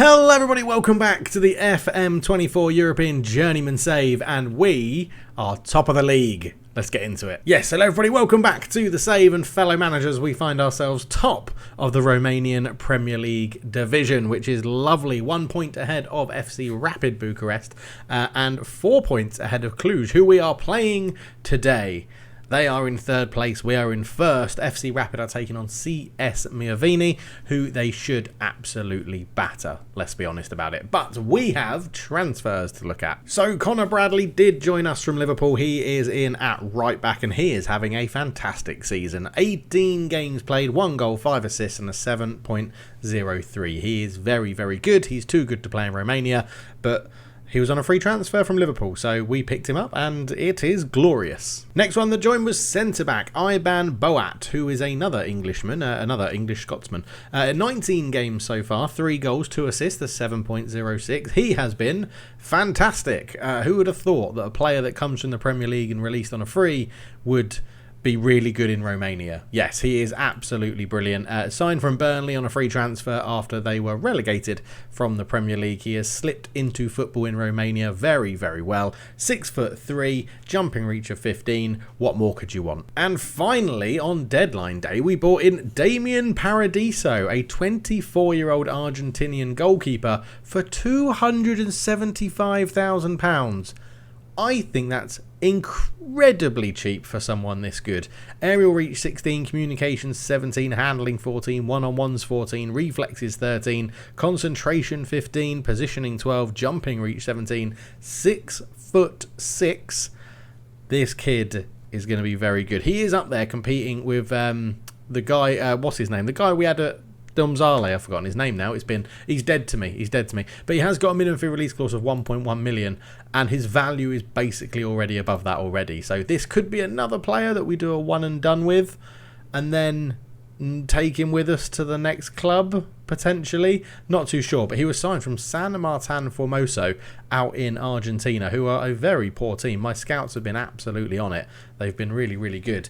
Hello everybody, welcome back to the FM24 European Journeyman Save, and we are top of the league. Let's get into it. Yes, hello everybody, welcome back to the Save, and fellow managers, we find ourselves top of the Romanian Premier League division, which is lovely. 1 point ahead of FC Rapid Bucharest and 4 points ahead of Cluj, who we are playing today. They are in third place, we are in first. FC Rapid are taking on CS Mioveni, who they should absolutely batter, let's be honest about it. But we have transfers to look at. So Connor Bradley did join us from Liverpool. He is in at right back and he is having a fantastic season. 18 games played, 1 goal, 5 assists and a 7.03. He is very, very good. He's too good to play in Romania, but he was on a free transfer from Liverpool, so we picked him up, and it is glorious. Next one that joined was centre-back Iban Boat, who is another Englishman, another English Scotsman. 19 games so far, 3 goals, 2 assists, a 7.06. He has been fantastic. Who would have thought that a player that comes from the Premier League and released on a free would be really good in Romania? Yes, he is absolutely brilliant. Signed from Burnley on a free transfer after they were relegated from the Premier League. He has slipped into football in Romania very, very well. 6'3", jumping reach of 15. What more could you want? And finally, on deadline day, we bought in Damian Paradiso, a 24-year-old Argentinian goalkeeper, for £275,000. I think that's incredibly cheap for someone this good. Aerial reach 16, communications 17, handling 14, one-on-ones 14, reflexes 13, concentration 15, positioning 12, jumping reach 17, 6'6". This kid is going to be very good. He is up there competing with the guy, what's his name? The guy we had at Domzale, I've forgotten his name now. He's dead to me. But he has got a minimum fee release clause of 1.1 million, and his value is basically already above that already. So this could be another player that we do a one and done with, and then take him with us to the next club, potentially. Not too sure, but he was signed from San Martin Formoso out in Argentina, who are a very poor team. My scouts have been absolutely on it. They've been really, really good.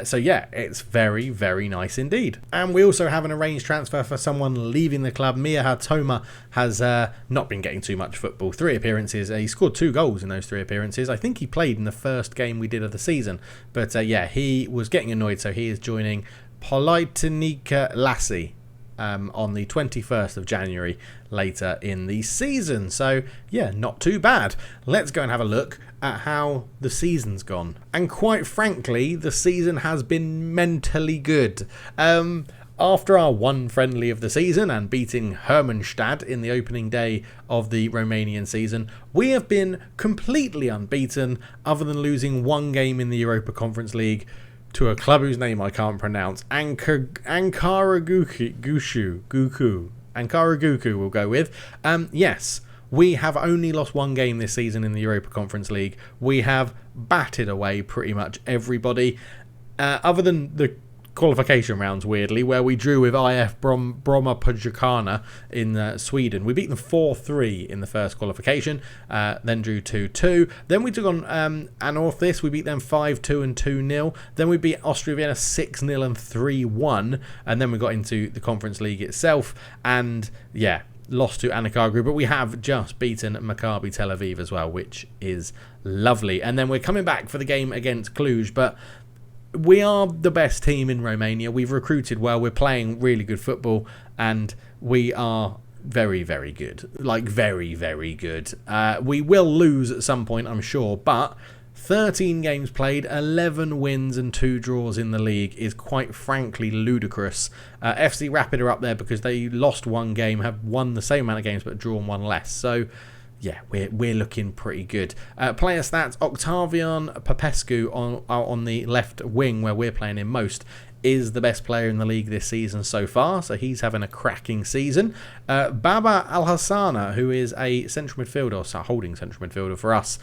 So yeah, it's very, very nice indeed. And we also have an arranged transfer for someone leaving the club. Mia Hatoma has not been getting too much football. 3 appearances. He scored 2 goals in those 3 appearances. I think he played in the first game we did of the season. But yeah, he was getting annoyed, so he is joining Politehnica Lassi on the 21st of January later in the season. So yeah, not too bad. Let's go and have a look at how the season's gone. And quite frankly, the season has been mentally good. After our one friendly of the season and beating Hermannstadt in the opening day of the Romanian season, we have been completely unbeaten other than losing 1 game in the Europa Conference League to a club whose name I can't pronounce. Ankara Gucu we'll go with. Yes, we have only lost 1 game this season in the Europa Conference League. We have batted away pretty much everybody, other than the qualification rounds, weirdly, where we drew with IF Bromma Pojkarna in Sweden. We beat them 4-3 in the first qualification, then drew 2-2. Then we took on Anorthis. We beat them 5-2 and 2-0. Then we beat Austria Vienna 6-0 and 3-1. And then we got into the Conference League itself. And yeah, lost to Anakagru, but we have just beaten Maccabi Tel Aviv as well, which is lovely. And then we're coming back for the game against Cluj, but we are the best team in Romania. We've recruited well. We're playing really good football, and we are very, very good. Like, very, very good. We will lose at some point, I'm sure, but 13 games played, 11 wins and 2 draws in the league is quite frankly ludicrous. FC Rapid are up there because they lost 1 game, have won the same amount of games but drawn 1 less. So yeah, we're looking pretty good. Player stats: Octavian Popescu on the left wing, where we're playing him most, is the best player in the league this season so far, so he's having a cracking season. Baba Al-Hassana, who is a central midfielder, so holding central midfielder for us,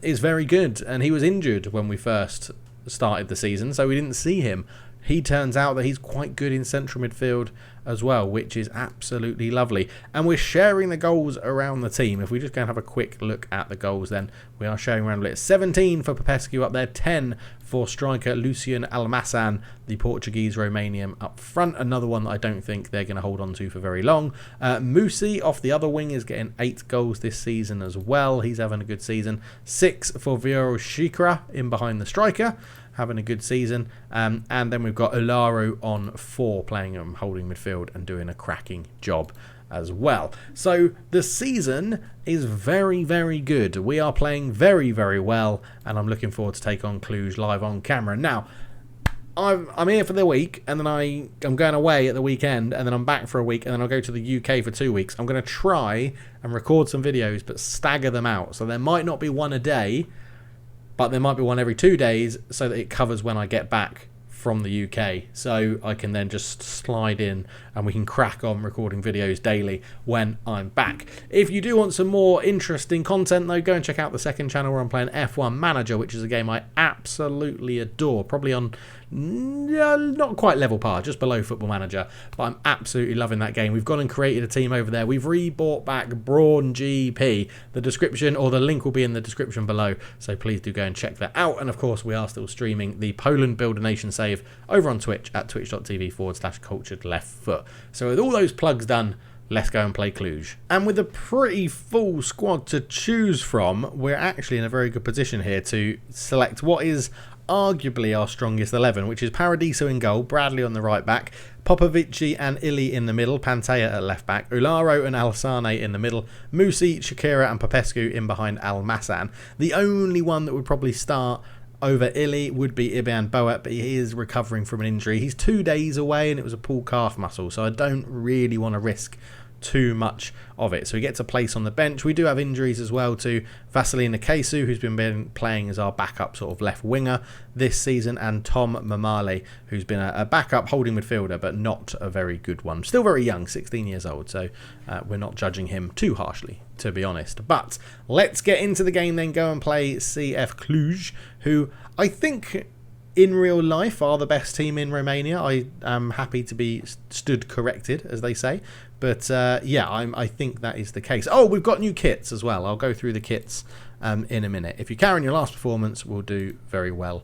is very good, and he was injured when we first started the season, so we didn't see him. he turns out that he's quite good in central midfield as well, which is absolutely lovely. And we're sharing the goals around the team. If we just go and have a quick look at the goals, then we are sharing around it. 17 for Popescu up there, 10 for striker Lucien Almassan, the Portuguese Romanian up front. Another one that I don't think they're going to hold on to for very long. Musi off the other wing is getting 8 goals this season as well. He's having a good season. 6 for Viro Shikra in behind the striker, having a good season. And then we've got Ularo on 4, playing holding midfield and doing a cracking job as well. So the season is very, very good. We are playing very, very well, and I'm looking forward to take on Cluj live on camera. Now, I'm here for the week, and then I'm going away at the weekend, and then I'm back for a week, and then I'll go to the UK for 2 weeks. I'm going to try and record some videos, but stagger them out. So there might not be one a day, but there might be one every 2 days, so that it covers when I get back from the UK, so I can then just slide in and we can crack on recording videos daily when I'm back. If you do want some more interesting content though, go and check out the second channel where I'm playing F1 Manager, which is a game I absolutely adore, probably on not quite level par, just below Football Manager, but I'm absolutely loving that game. We've gone and created a team over there. We've re-bought back Brawn GP. The description, or the link will be in the description below, so please do go and check that out. And of course we are still streaming the Poland Build a Nation Save over on Twitch at twitch.tv/culturedleftfoot. So with all those plugs done, let's go and play Cluj. And with a pretty full squad to choose from, we're actually in a very good position here to select what is arguably our strongest 11, which is Paradiso in goal, Bradley on the right back, Popovici and Ili in the middle, Pantea at left back, Ularo and Alsane in the middle, Musi, Shakira and Popescu in behind Almassan. The only one that would probably start over Ili would be Iban Boat, but he is recovering from an injury. He's 2 days away and it was a pulled calf muscle, so I don't really want to risk too much of it. So he gets a place on the bench. We do have injuries as well to Vasilina Kesu, who's been playing as our backup sort of left winger this season, and Tom Mamale, who's been a backup holding midfielder, but not a very good one. Still very young, 16 years old, so we're not judging him too harshly, to be honest. But let's get into the game then, go and play CF Cluj, who I think in real life are the best team in Romania. I am happy to be stood corrected, as they say. But yeah, I think that is the case. Oh, we've got new kits as well. I'll go through the kits in a minute. If you carry on your last performance, we'll do very well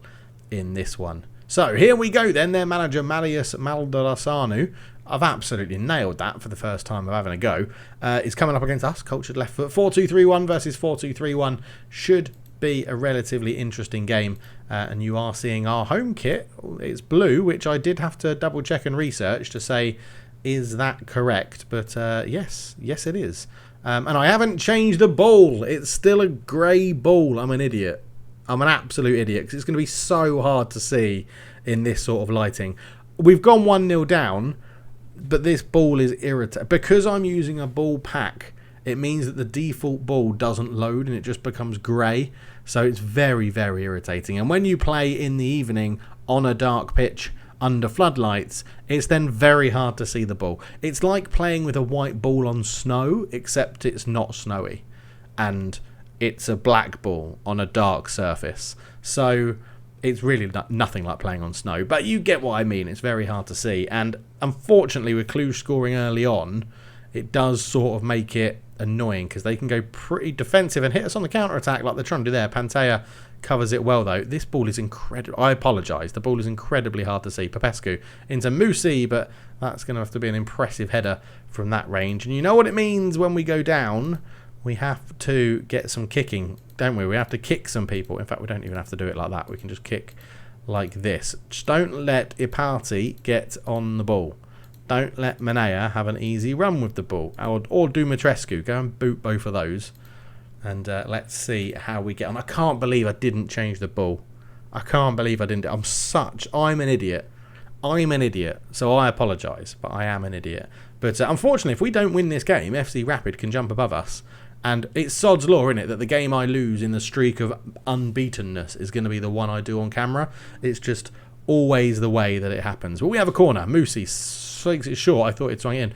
in this one. So here we go then. Their manager, Marius Maldorasanu, I've absolutely nailed that for the first time of having a go, is coming up against us, Cultured Left Foot. 4-2-3-1 versus 4-2-3-1 should be a relatively interesting game, and you are seeing our home kit. It's blue, which I did have to double check and research to say, is that correct? But yes it is. And I haven't changed the ball. It's still a grey ball. I'm an idiot. I'm an absolute idiot, because it's going to be so hard to see in this sort of lighting. We've gone 1-0 down, but this ball is irritating. Because I'm using a ball pack, it means that the default ball doesn't load and it just becomes grey. So it's very, very irritating. And when you play in the evening on a dark pitch under floodlights, it's then very hard to see the ball. It's like playing with a white ball on snow, except it's not snowy. And it's a black ball on a dark surface. So it's really nothing like playing on snow. But you get what I mean. It's very hard to see. And unfortunately, with Cluj scoring early on, it does sort of make it annoying, because they can go pretty defensive and hit us on the counter-attack like they're trying to do there. Pantea covers it well, though. This ball is incredible. I apologise. The ball is incredibly hard to see. Popescu into Musi, but that's going to have to be an impressive header from that range. And you know what it means when we go down? We have to get some kicking, don't we? We have to kick some people. In fact, we don't even have to do it like that. We can just kick like this. Just don't let Ipati get on the ball. Don't let Manea have an easy run with the ball. Or Dumitrescu. Go and boot both of those. And let's see how we get on. I can't believe I didn't change the ball. I can't believe I didn't. I'm an idiot. I'm an idiot. So I apologise, but I am an idiot. But unfortunately, if we don't win this game, FC Rapid can jump above us. And it's sod's law, isn't it, that the game I lose in the streak of unbeatenness is going to be the one I do on camera. It's just always the way that it happens. But we have a corner. Musi swings it short. I thought it swung in.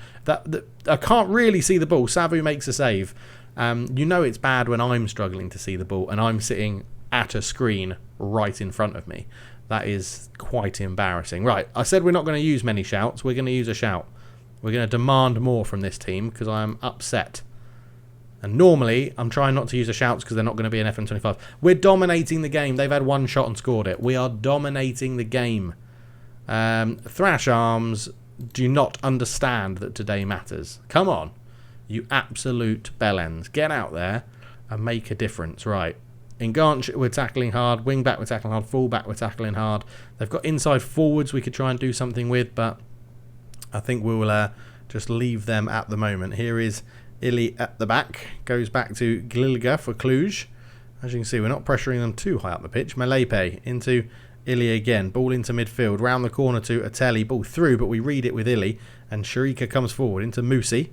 I can't really see the ball. Savu makes a save. You know it's bad when I'm struggling to see the ball and I'm sitting at a screen right in front of me. That is quite embarrassing. Right, I said we're not going to use many shouts. We're going to use a shout. We're going to demand more from this team because I am upset. And normally, I'm trying not to use the shouts because they're not going to be an FM25. We're dominating the game. They've had one shot and scored it. We are dominating the game. Thrash Arms do not understand that today matters. Come on, you absolute bellends. Get out there and make a difference. Right. In Ganch, we're tackling hard. Wing back, we're tackling hard. Full back, we're tackling hard. They've got inside forwards we could try and do something with, but I think we'll just leave them at the moment. Here is Ili at the back. Goes back to Glilga for Cluj. As you can see, we're not pressuring them too high up the pitch. Malepe into Ili again. Ball into midfield. Round the corner to Atelli. Ball through, but we read it with Ili. And Sharika comes forward into Musi.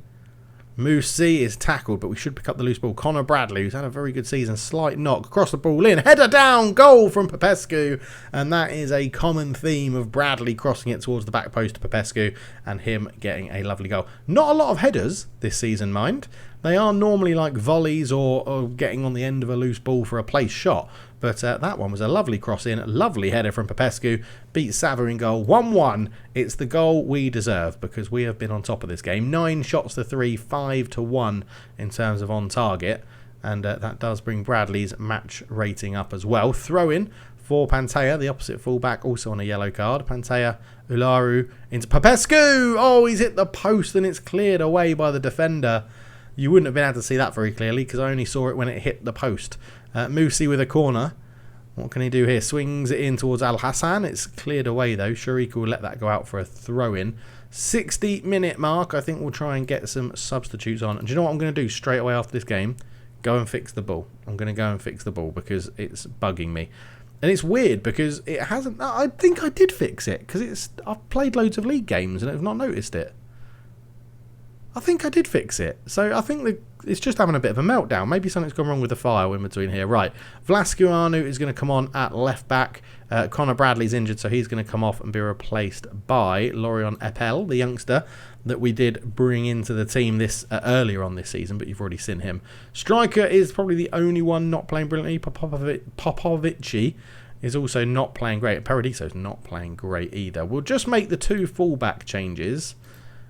Musi is tackled, but we should pick up the loose ball. Connor Bradley, who's had a very good season. Slight knock. Cross the ball in. Header down. Goal from Popescu. And that is a common theme of Bradley crossing it towards the back post to Popescu and him getting a lovely goal. Not a lot of headers this season, mind. They are normally like volleys or getting on the end of a loose ball for a place shot. But that one was a lovely cross in. Lovely header from Popescu. Beats Sava in goal. 1-1. It's the goal we deserve because we have been on top of this game. 9 shots to 3, 5 to 1 in terms of on target. And that does bring Bradley's match rating up as well. Throw in for Pantea, the opposite fullback, also on a yellow card. Pantea, Ularu into Popescu. Oh, he's hit the post and it's cleared away by the defender. You wouldn't have been able to see that very clearly because I only saw it when it hit the post. Musi with a corner. What can he do here? Swings it in towards Al Hassan. It's cleared away though. Sharika will let that go out for a throw-in. 60-minute mark. I think we'll try and get some substitutes on. And do you know what I'm going to do straight away after this game? Go and fix the ball. I'm going to go and fix the ball because it's bugging me. And it's weird because it hasn't... I think I did fix it because I've played loads of league games and I've not noticed it. I think I did fix it. So I think it's just having a bit of a meltdown. Maybe something's gone wrong with the file in between here. Right. Vlascuanu is going to come on at left back. Connor Bradley's injured, so he's going to come off and be replaced by Lorion Epel, the youngster that we did bring into the team this earlier on this season, but you've already seen him. Striker is probably the only one not playing brilliantly. Popovici is also not playing great. Paradiso's not playing great either. We'll just make the 2 fullback changes.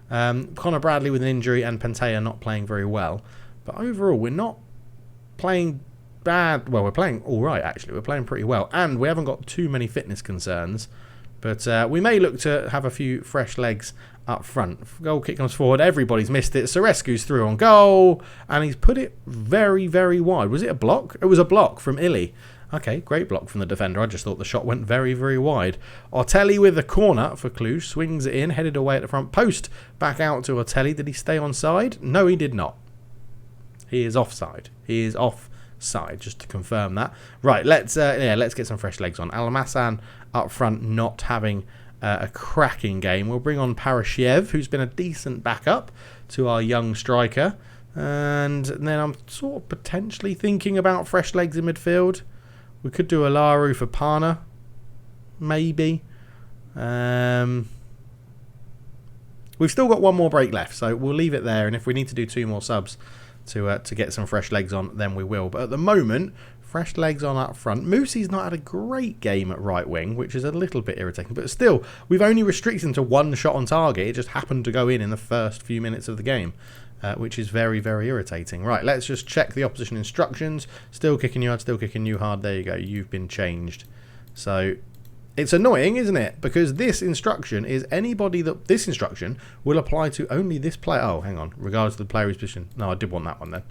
Connor Bradley with an injury and Pantea not playing very well. But overall, we're not playing bad. Well, we're playing all right, actually. We're playing pretty well. And we haven't got too many fitness concerns. But we may look to have a few fresh legs up front. Goal kick comes forward. Everybody's missed it. Sorescu's through on goal. And he's put it very, very wide. Was it a block? It was a block from Ili. Okay, great block from the defender. I just thought the shot went very, very wide. Ortelli with the corner for Cluj. Swings it in, headed away at the front post. Back out to Ortelli. Did he stay onside? No, he did not. He is offside. He is offside, just to confirm that. Right, let's get some fresh legs on. Almassan up front not having a cracking game. We'll bring on Parashiev, who's been a decent backup to our young striker. And then I'm sort of potentially thinking about fresh legs in midfield. We could do Alaru for Parna, maybe. We've still got one more break left, so we'll leave it there. And if we need to do 2 more subs to get some fresh legs on, then we will. But at the moment, fresh legs on up front. Musi's not had a great game at right wing, which is a little bit irritating. But still, we've only restricted him to 1 shot on target. It just happened to go in the first few minutes of the game. Which is very, very irritating. Right, let's just check the opposition instructions. Still kicking you hard, still kicking you hard. There you go, you've been changed. So, it's annoying, isn't it? Because this instruction is anybody that... This instruction will apply to only this player. Oh, hang on. Regardless of the player's position. No, I did want that one then.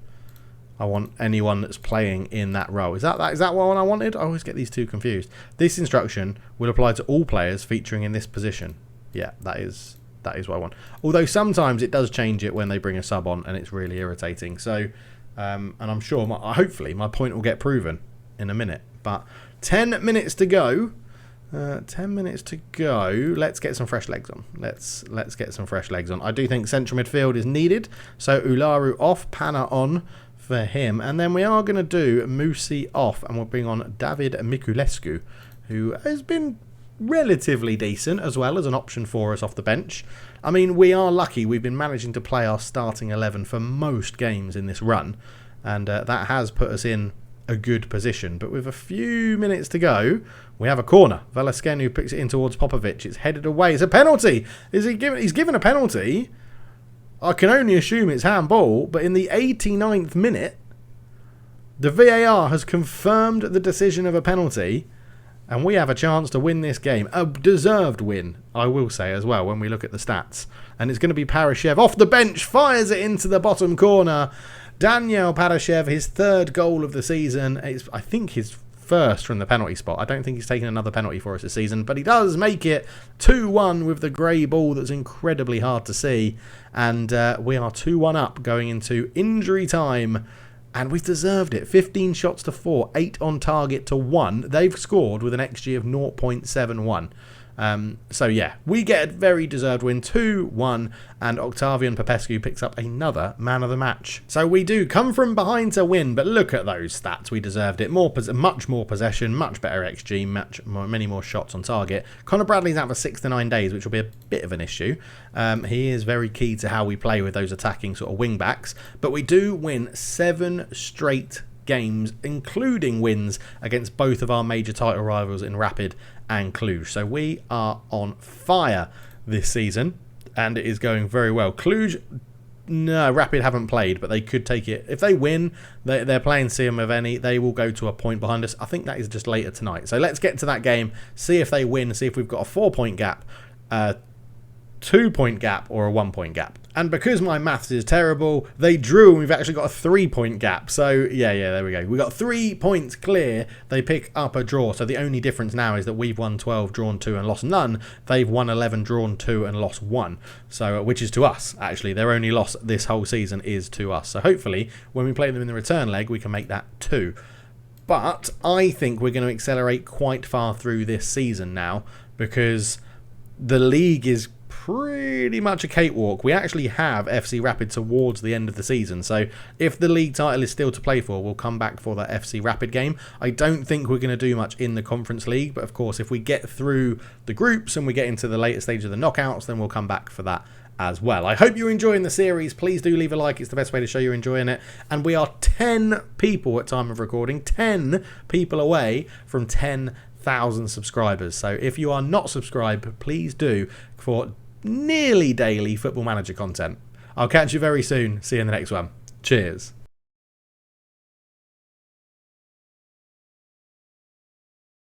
I want anyone that's playing in that role. Is that what one I wanted? I always get these two confused. This instruction will apply to all players featuring in this position. Yeah, that is what I want. Although sometimes it does change it when they bring a sub on and it's really irritating. So, and I'm sure, hopefully, my point will get proven in a minute. But 10 minutes to go. 10 minutes to go. Let's get some fresh legs on. Let's get some fresh legs on. I do think central midfield is needed. So Ularu off, Pana on for him. And then we are going to do Musi off. And we'll bring on David Miculescu, who has been relatively decent as well as an option for us off the bench. I mean, we are lucky. We've been managing to play our starting 11 for most games in this run, and that has put us in a good position. But with a few minutes to go, we have a corner. Velasquenu picks it in towards Popovic. It's headed away. It's a penalty. He's given a penalty. I can only assume it's handball, but in the 89th minute, the VAR has confirmed the decision of a penalty, and we have a chance to win this game. A deserved win, I will say as well, when we look at the stats. And it's going to be Parashev off the bench, fires it into the bottom corner. Daniel Parashev, his third goal of the season. It's, I think, his first from the penalty spot. I don't think he's taken another penalty for us this season, but he does make it 2-1 with the grey ball that's incredibly hard to see. And we are 2-1 up going into injury time. And we've deserved it. 15 shots to 4, 8 on target to 1. They've scored with an XG of 0.71. So yeah, we get a very deserved win, 2-1, and Octavian Popescu picks up another man of the match. So we do come from behind to win, but look at those stats. We deserved it. Much more possession, much better XG, many more shots on target. Conor Bradley's out for 6 to 9 days, which will be a bit of an issue. He is very key to how we play with those attacking sort of wing backs, but we do win 7 straight games, including wins against both of our major title rivals in Rapid and Cluj. So we are on fire this season, and it is going very well. Cluj, no, Rapid haven't played, but they could take it. If they win, they're playing Siemaveni, they will go to a point behind us. I think that is just later tonight. So let's get to that game, see if they win, see if we've got a 4-point gap, 2-point gap, or a 1-point gap. And because my maths is terrible, they drew and we've actually got a 3-point gap. So yeah, there we go. We got 3 points clear. They pick up a draw. So the only difference now is that we've won 12, drawn 2 and lost none. They've won 11, drawn 2 and lost 1. So which is to us, actually. Their only loss this whole season is to us. So hopefully when we play them in the return leg, we can make that 2. But I think we're going to accelerate quite far through this season now, because the league is pretty much a cakewalk. We actually have FC Rapid towards the end of the season, so if the league title is still to play for, we'll come back for that FC Rapid game. I don't think we're going to do much in the Conference League, but of course if we get through the groups and we get into the later stage of the knockouts, then we'll come back for that as well. I hope you're enjoying the series. Please do leave a like. It's the best way to show you're enjoying it. And we are 10 people at time of recording, 10 people away from 10,000 subscribers. So if you are not subscribed, please do, for nearly daily Football Manager content. I'll catch you very soon. See you in the next one. Cheers.